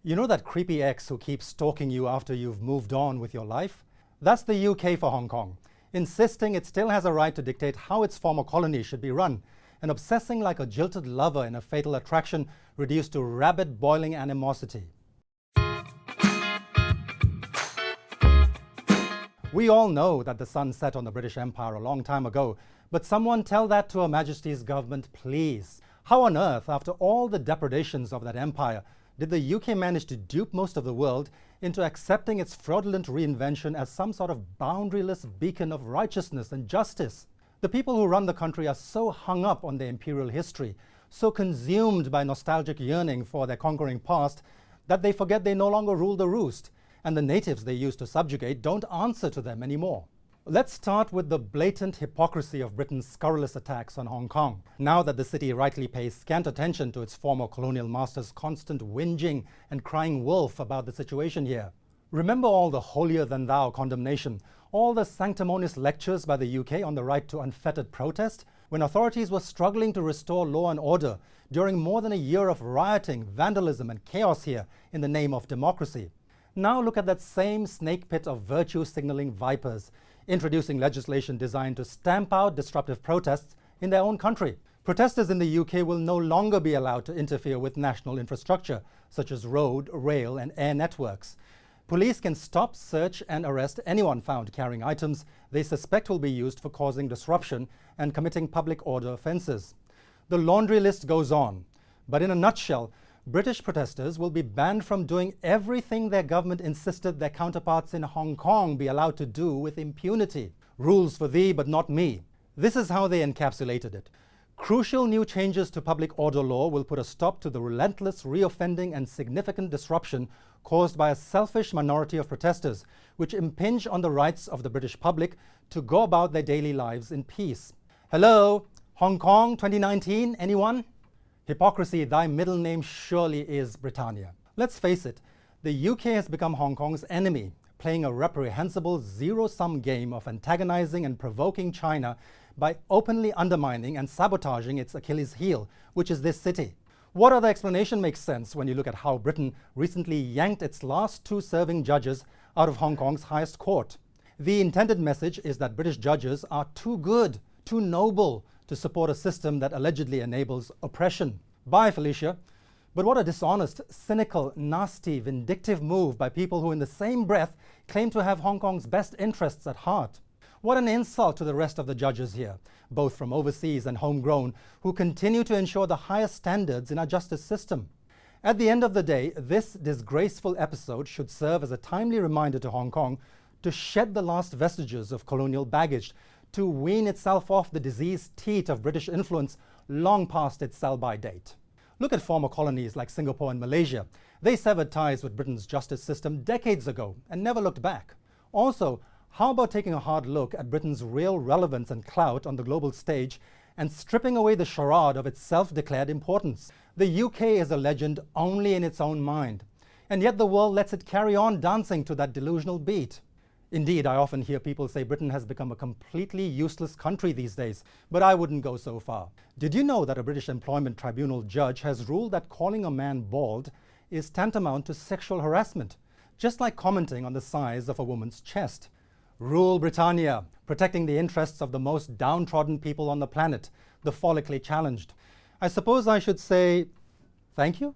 You know that creepy ex who keeps stalking you after you've moved on with your life? That's the UK for Hong Kong, insisting it still has a right to dictate how its former colony should be run, and obsessing like a jilted lover in a fatal attraction reduced to rabid boiling animosity. We all know that the sun set on the British Empire a long time ago, but someone tell that to Her Majesty's government, please. How on earth, after all the depredations of that empire, did the UK manage to dupe most of the world into accepting its fraudulent reinvention as some sort of boundaryless beacon of righteousness and justice? The people who run the country are so hung up on their imperial history, so consumed by nostalgic yearning for their conquering past, that they forget they no longer rule the roost, and the natives they used to subjugate don't answer to them anymore. Let's start with the blatant hypocrisy of Britain's scurrilous attacks on Hong Kong, now that the city rightly pays scant attention to its former colonial master's constant whinging and crying wolf about the situation here. Remember all the holier-than-thou condemnation, all the sanctimonious lectures by the UK on the right to unfettered protest, when authorities were struggling to restore law and order during more than a year of rioting, vandalism and chaos here in the name of democracy. Now look at that same snake pit of virtue-signaling vipers, introducing legislation designed to stamp out disruptive protests in their own country. Protesters in the UK will no longer be allowed to interfere with national infrastructure, such as road, rail and air networks. Police can stop, search and arrest anyone found carrying items they suspect will be used for causing disruption and committing public order offences. The laundry list goes on, but in a nutshell, British protesters will be banned from doing everything their government insisted their counterparts in Hong Kong be allowed to do with impunity. Rules for thee, but not me. This is how they encapsulated it. Crucial new changes to public order law will put a stop to the relentless reoffending and significant disruption caused by a selfish minority of protesters, which impinge on the rights of the British public to go about their daily lives in peace. Hello, Hong Kong 2019, anyone? Hypocrisy, thy middle name surely is Britannia. Let's face it, the UK has become Hong Kong's enemy, playing a reprehensible zero-sum game of antagonizing and provoking China by openly undermining and sabotaging its Achilles heel, which is this city. What other explanation makes sense when you look at how Britain recently yanked its last two serving judges out of Hong Kong's highest court? The intended message is that British judges are too good, too noble, to support a system that allegedly enables oppression. Bye, Felicia. But what a dishonest, cynical, nasty, vindictive move by people who in the same breath claim to have Hong Kong's best interests at heart. What an insult to the rest of the judges here, both from overseas and homegrown, who continue to ensure the highest standards in our justice system. At the end of the day, this disgraceful episode should serve as a timely reminder to Hong Kong to shed the last vestiges of colonial baggage, to wean itself off the diseased teat of British influence long past its sell-by date. Look at former colonies like Singapore and Malaysia. They severed ties with Britain's justice system decades ago and never looked back. Also, how about taking a hard look at Britain's real relevance and clout on the global stage and stripping away the charade of its self-declared importance? The UK is a legend only in its own mind, and yet the world lets it carry on dancing to that delusional beat. Indeed, I often hear people say Britain has become a completely useless country these days, but I wouldn't go so far. Did you know that a British Employment Tribunal judge has ruled that calling a man bald is tantamount to sexual harassment, just like commenting on the size of a woman's chest? Rule Britannia, protecting the interests of the most downtrodden people on the planet, the follically challenged. I suppose I should say, thank you?